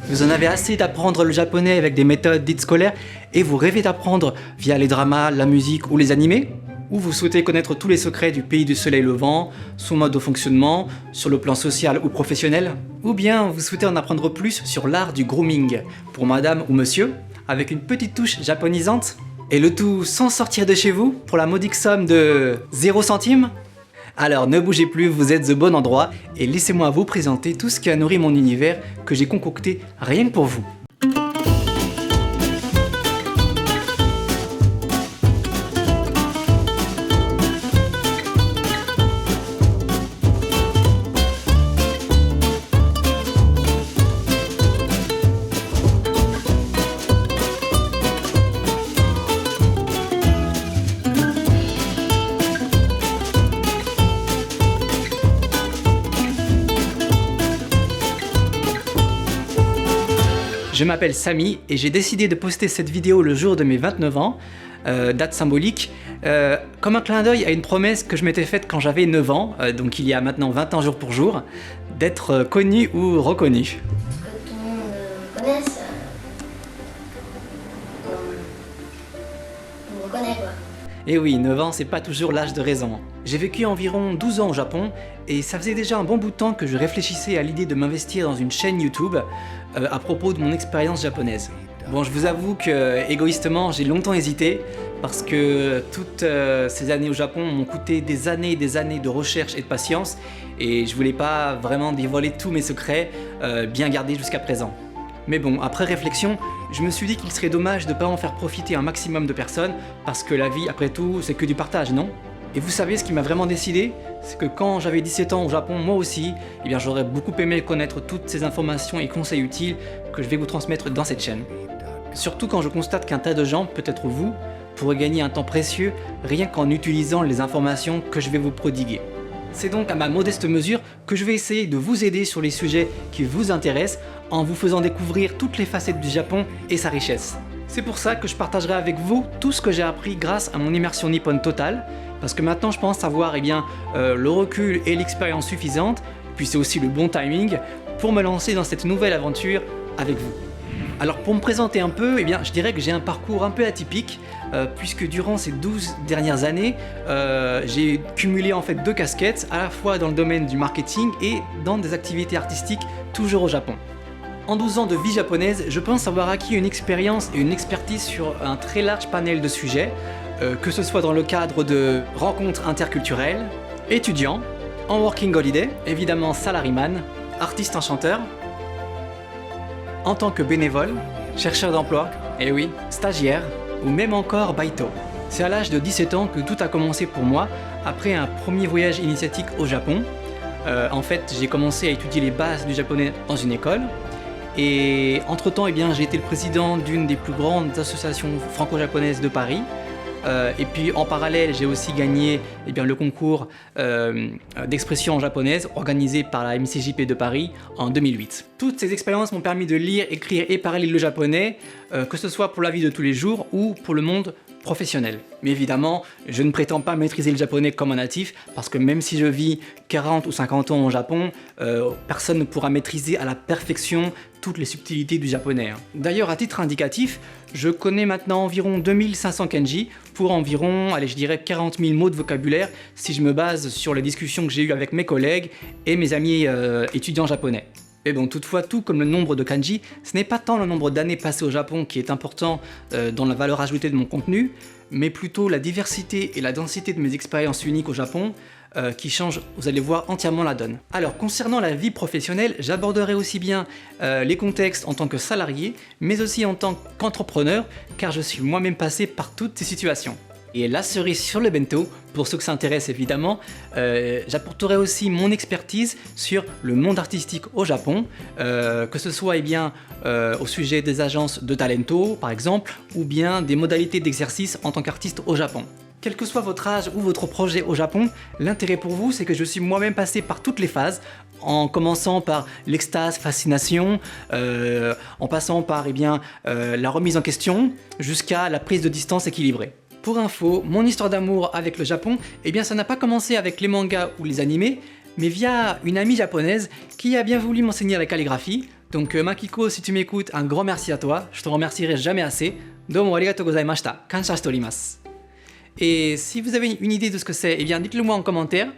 Vous en avez assez d'apprendre le japonais avec des méthodes dites scolaires et vous rêvez d'apprendre via les dramas, la musique ou les animés? Ou vous souhaitez connaître tous les secrets du pays du soleil levant, son mode de fonctionnement, sur le plan social ou professionnel? Ou bien vous souhaitez en apprendre plus sur l'art du grooming, pour madame ou monsieur, avec une petite touche japonisante? Et le tout sans sortir de chez vous, pour la modique somme de 0 centime? Alors ne bougez plus, vous êtes au bon endroit, et laissez-moi vous présenter tout ce qui a nourri mon univers que j'ai concocté rien que pour vous. Je m'appelle Samy et j'ai décidé de poster cette vidéo le jour de mes 29 ans, date symbolique, comme un clin d'œil à une promesse que je m'étais faite quand j'avais 9 ans, donc il y a maintenant 20 ans jour pour jour, d'être connu ou reconnu. Que tout le monde me connaisse, on me reconnaît quoi. Et oui, 9 ans c'est pas toujours l'âge de raison. J'ai vécu environ 12 ans au Japon et ça faisait déjà un bon bout de temps que je réfléchissais à l'idée de m'investir dans une chaîne YouTube à propos de mon expérience japonaise. Bon, je vous avoue que égoïstement j'ai longtemps hésité parce que toutes ces années au Japon m'ont coûté des années et des années de recherche et de patience et je voulais pas vraiment dévoiler tous mes secrets bien gardés jusqu'à présent. Mais bon, après réflexion, je me suis dit qu'il serait dommage de ne pas en faire profiter un maximum de personnes parce que la vie, après tout, c'est que du partage, non? Et vous savez ce qui m'a vraiment décidé? C'est que quand j'avais 17 ans au Japon, moi aussi, eh bien j'aurais beaucoup aimé connaître toutes ces informations et conseils utiles que je vais vous transmettre dans cette chaîne. Surtout quand je constate qu'un tas de gens, peut-être vous, pourraient gagner un temps précieux rien qu'en utilisant les informations que je vais vous prodiguer. C'est donc à ma modeste mesure que je vais essayer de vous aider sur les sujets qui vous intéressent en vous faisant découvrir toutes les facettes du Japon et sa richesse. C'est pour ça que je partagerai avec vous tout ce que j'ai appris grâce à mon immersion nippone totale, parce que maintenant je pense avoir le recul et l'expérience suffisante, puis c'est aussi le bon timing pour me lancer dans cette nouvelle aventure avec vous. Alors pour me présenter un peu, je dirais que j'ai un parcours un peu atypique, puisque durant ces 12 dernières années, j'ai cumulé en fait 2 casquettes, à la fois dans le domaine du marketing et dans des activités artistiques, toujours au Japon. En 12 ans de vie japonaise, je pense avoir acquis une expérience et une expertise sur un très large panel de sujets, que ce soit dans le cadre de rencontres interculturelles, étudiants, en working holiday, évidemment salariman, artiste enchanteur, en tant que bénévole, chercheur d'emploi, et oui, stagiaire, ou même encore baito. C'est à l'âge de 17 ans que tout a commencé pour moi, après un premier voyage initiatique au Japon. En fait, j'ai commencé à étudier les bases du japonais dans une école, et entre-temps, j'ai été le président d'une des plus grandes associations franco-japonaises de Paris. Et puis en parallèle, j'ai aussi gagné le concours d'expression japonaise organisé par la MCJP de Paris en 2008. Toutes ces expériences m'ont permis de lire, écrire et parler le japonais, que ce soit pour la vie de tous les jours ou pour le monde professionnel. Mais évidemment, je ne prétends pas maîtriser le japonais comme un natif, parce que même si je vis 40 ou 50 ans au Japon, personne ne pourra maîtriser à la perfection toutes les subtilités du japonais. D'ailleurs, à titre indicatif, je connais maintenant environ 2500 kanji pour environ, je dirais 40 000 mots de vocabulaire si je me base sur les discussions que j'ai eues avec mes collègues et mes amis étudiants japonais. Mais bon, toutefois, tout comme le nombre de kanji, ce n'est pas tant le nombre d'années passées au Japon qui est important dans la valeur ajoutée de mon contenu, mais plutôt la diversité et la densité de mes expériences uniques au Japon qui changent, vous allez voir, entièrement la donne. Alors, concernant la vie professionnelle, j'aborderai aussi bien les contextes en tant que salarié, mais aussi en tant qu'entrepreneur, car je suis moi-même passé par toutes ces situations. Et la cerise sur le bento, pour ceux que ça intéresse évidemment, j'apporterai aussi mon expertise sur le monde artistique au Japon, que ce soit au sujet des agences de talento par exemple, ou bien des modalités d'exercice en tant qu'artiste au Japon. Quel que soit votre âge ou votre projet au Japon, l'intérêt pour vous c'est que je suis moi-même passé par toutes les phases, en commençant par l'extase, fascination, en passant par la remise en question, jusqu'à la prise de distance équilibrée. Pour info, mon histoire d'amour avec le Japon, ça n'a pas commencé avec les mangas ou les animés, mais via une amie japonaise qui a bien voulu m'enseigner la calligraphie, Donc Makiko, si tu m'écoutes, un grand merci à toi, je te remercierai jamais assez. Domo arigatou gozaimashita, kansha shite orimasu. Et si vous avez une idée de ce que c'est, eh bien dites-le moi en commentaire.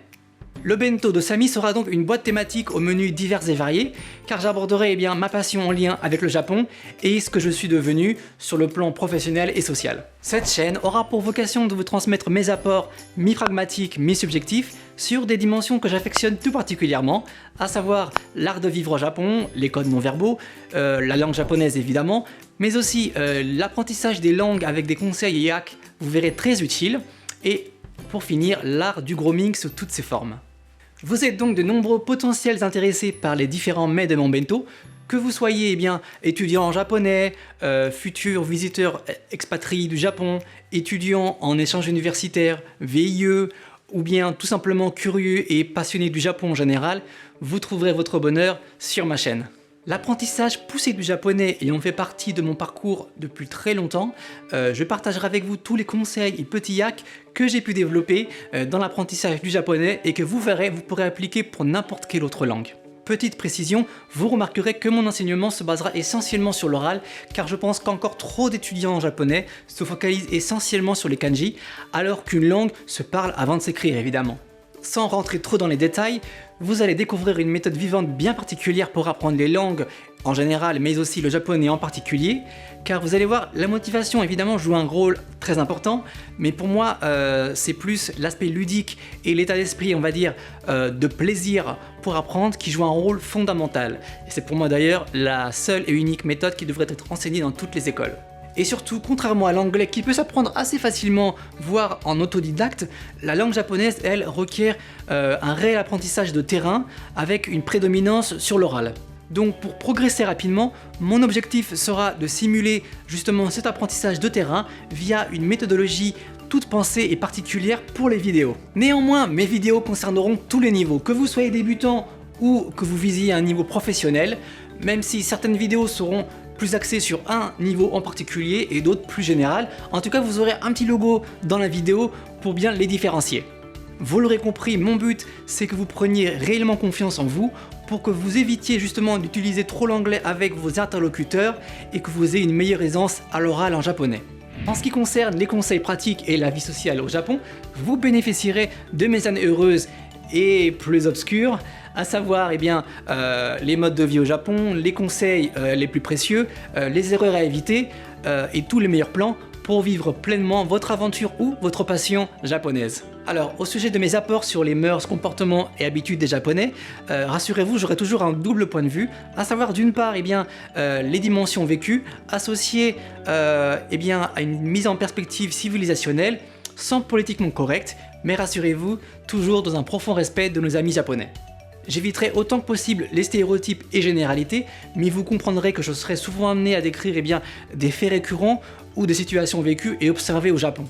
Le bento de Samy sera donc une boîte thématique aux menus divers et variés, car j'aborderai eh bien, ma passion en lien avec le Japon et ce que je suis devenu sur le plan professionnel et social. Cette chaîne aura pour vocation de vous transmettre mes apports mi-pragmatiques, mi-subjectifs sur des dimensions que j'affectionne tout particulièrement, à savoir l'art de vivre au Japon, les codes non-verbaux, la langue japonaise évidemment, mais aussi l'apprentissage des langues avec des conseils et hacks, vous verrez très utiles, et pour finir, l'art du grooming sous toutes ses formes. Vous êtes donc de nombreux potentiels intéressés par les différents mets de mon bento, que vous soyez eh bien, étudiant en japonais, futur visiteur expatrié du Japon, étudiant en échange universitaire, VIE, ou bien tout simplement curieux et passionné du Japon en général, vous trouverez votre bonheur sur ma chaîne. L'apprentissage poussé du japonais ayant fait partie de mon parcours depuis très longtemps, je partagerai avec vous tous les conseils et petits hacks que j'ai pu développer dans l'apprentissage du japonais et que vous verrez, vous pourrez appliquer pour n'importe quelle autre langue. Petite précision, vous remarquerez que mon enseignement se basera essentiellement sur l'oral, car je pense qu'encore trop d'étudiants en japonais se focalisent essentiellement sur les kanji, alors qu'une langue se parle avant de s'écrire évidemment. Sans rentrer trop dans les détails, vous allez découvrir une méthode vivante bien particulière pour apprendre les langues en général, mais aussi le japonais en particulier, car vous allez voir, la motivation évidemment joue un rôle très important, mais pour moi c'est plus l'aspect ludique et l'état d'esprit, on va dire, de plaisir pour apprendre qui joue un rôle fondamental. Et c'est pour moi d'ailleurs la seule et unique méthode qui devrait être enseignée dans toutes les écoles. Et surtout, contrairement à l'anglais qui peut s'apprendre assez facilement, voire en autodidacte, la langue japonaise, elle, requiert un réel apprentissage de terrain avec une prédominance sur l'oral. Donc pour progresser rapidement, mon objectif sera de simuler justement cet apprentissage de terrain via une méthodologie toute pensée et particulière pour les vidéos. Néanmoins, mes vidéos concerneront tous les niveaux, que vous soyez débutant ou que vous visiez un niveau professionnel, même si certaines vidéos seront plus axé sur un niveau en particulier et d'autres plus générales. En tout cas, vous aurez un petit logo dans la vidéo pour bien les différencier. Vous l'aurez compris, mon but, c'est que vous preniez réellement confiance en vous pour que vous évitiez justement d'utiliser trop l'anglais avec vos interlocuteurs et que vous ayez une meilleure aisance à l'oral en japonais. En ce qui concerne les conseils pratiques et la vie sociale au Japon, vous bénéficierez de mes années heureuses et plus obscures, à savoir eh bien, les modes de vie au Japon, les conseils les plus précieux, les erreurs à éviter et tous les meilleurs plans pour vivre pleinement votre aventure ou votre passion japonaise. Alors, au sujet de mes apports sur les mœurs, comportements et habitudes des Japonais, rassurez-vous, j'aurai toujours un double point de vue, à savoir d'une part eh bien, les dimensions vécues associées eh bien, à une mise en perspective civilisationnelle, sans politiquement correct, mais rassurez-vous, toujours dans un profond respect de nos amis japonais. J'éviterai autant que possible les stéréotypes et généralités, mais vous comprendrez que je serai souvent amené à décrire eh bien, des faits récurrents ou des situations vécues et observées au Japon.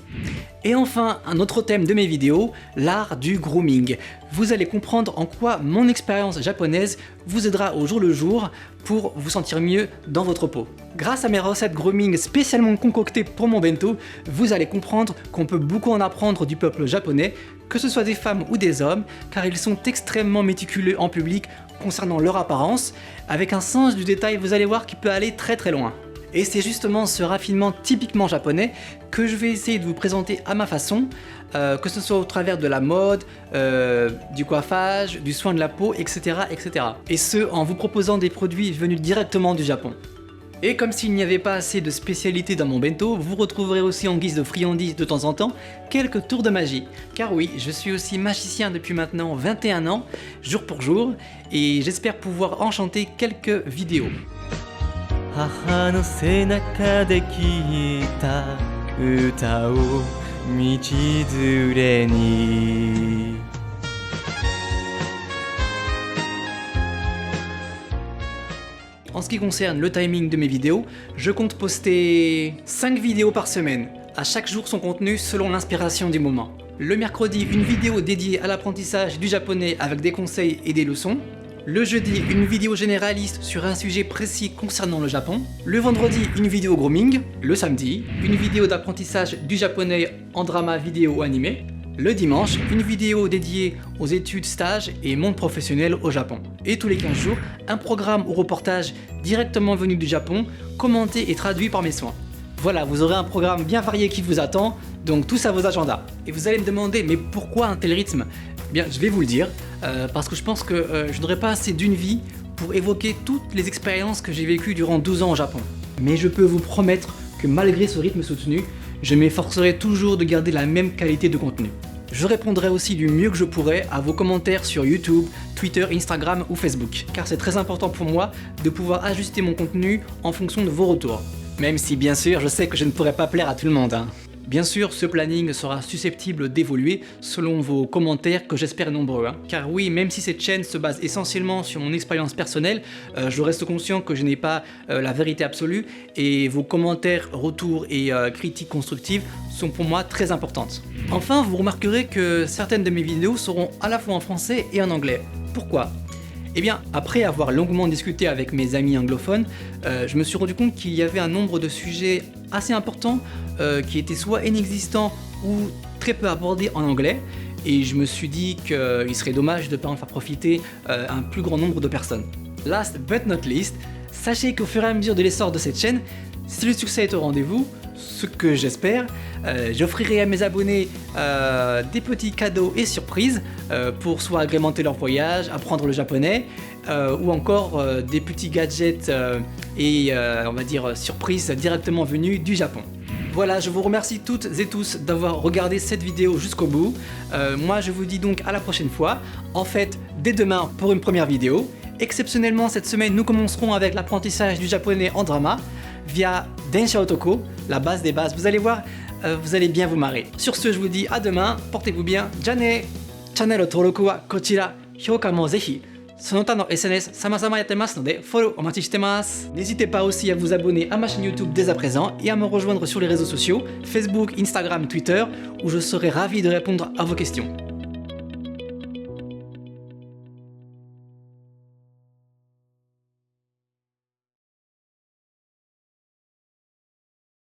Et enfin, un autre thème de mes vidéos, l'art du grooming. Vous allez comprendre en quoi mon expérience japonaise vous aidera au jour le jour pour vous sentir mieux dans votre peau. Grâce à mes recettes grooming spécialement concoctées pour mon bento, vous allez comprendre qu'on peut beaucoup en apprendre du peuple japonais, que ce soit des femmes ou des hommes, car ils sont extrêmement méticuleux en public concernant leur apparence, avec un sens du détail, vous allez voir, qui peut aller très très loin. Et c'est justement ce raffinement typiquement japonais que je vais essayer de vous présenter à ma façon, que ce soit au travers de la mode, du coiffage, du soin de la peau, etc., etc. Et ce, en vous proposant des produits venus directement du Japon. Et comme s'il n'y avait pas assez de spécialités dans mon bento, vous retrouverez aussi en guise de friandises de temps en temps quelques tours de magie. Car oui, je suis aussi magicien depuis maintenant 21 ans, jour pour jour, et j'espère pouvoir enchanter quelques vidéos. 母の背中で聞いた歌を道連れに En ce qui concerne le timing de mes vidéos, je compte poster 5 vidéos par semaine, à chaque jour son contenu selon l'inspiration du moment. Le mercredi, une vidéo dédiée à l'apprentissage du japonais avec des conseils et des leçons. Le jeudi, une vidéo généraliste sur un sujet précis concernant le Japon. Le vendredi, une vidéo grooming. Le samedi, une vidéo d'apprentissage du japonais en drama, vidéo ou animé. Le dimanche, une vidéo dédiée aux études, stages et monde professionnel au Japon. Et tous les 15 jours, un programme ou reportage directement venu du Japon, commenté et traduit par mes soins. Voilà, vous aurez un programme bien varié qui vous attend, donc tous à vos agendas. Et vous allez me demander, mais pourquoi un tel rythme? Bien, je vais vous le dire, parce que je pense que je n'aurai pas assez d'une vie pour évoquer toutes les expériences que j'ai vécues durant 12 ans au Japon. Mais je peux vous promettre que malgré ce rythme soutenu, je m'efforcerai toujours de garder la même qualité de contenu. Je répondrai aussi du mieux que je pourrai à vos commentaires sur YouTube, Twitter, Instagram ou Facebook, car c'est très important pour moi de pouvoir ajuster mon contenu en fonction de vos retours. Même si bien sûr je sais que je ne pourrai pas plaire à tout le monde. Bien sûr, ce planning sera susceptible d'évoluer selon vos commentaires que j'espère nombreux. Car oui, même si cette chaîne se base essentiellement sur mon expérience personnelle, je reste conscient que je n'ai pas la vérité absolue et vos commentaires, retours et critiques constructives sont pour moi très importantes. Enfin, vous remarquerez que certaines de mes vidéos seront à la fois en français et en anglais. Pourquoi ? Eh bien, après avoir longuement discuté avec mes amis anglophones, je me suis rendu compte qu'il y avait un nombre de sujets assez importants qui étaient soit inexistants ou très peu abordés en anglais, et je me suis dit qu'il serait dommage de ne pas en faire profiter un plus grand nombre de personnes. Last but not least, sachez qu'au fur et à mesure de l'essor de cette chaîne, si le succès est au rendez-vous, ce que j'espère, j'offrirai à mes abonnés des petits cadeaux et surprises pour soit agrémenter leur voyage, apprendre le japonais, ou encore des petits gadgets et on va dire surprises directement venus du Japon. Voilà, je vous remercie toutes et tous d'avoir regardé cette vidéo jusqu'au bout. Moi je vous dis donc à la prochaine fois, en fait dès demain pour une première vidéo. Exceptionnellement cette semaine nous commencerons avec l'apprentissage du japonais en drama via Densha Otoko, la base des bases. Vous allez voir, vous allez bien vous marrer. Sur ce, je vous dis à demain, portez-vous bien, jane! Channel登録はこちら、評価もぜひ。その他の SNS 様々やってますので、フォローお待ちしてます。N'hésitez pas aussi à vous abonner à ma chaîne YouTube dès à présent et à me rejoindre sur les réseaux sociaux, Facebook, Instagram, Twitter, où je serai ravi de répondre à vos questions.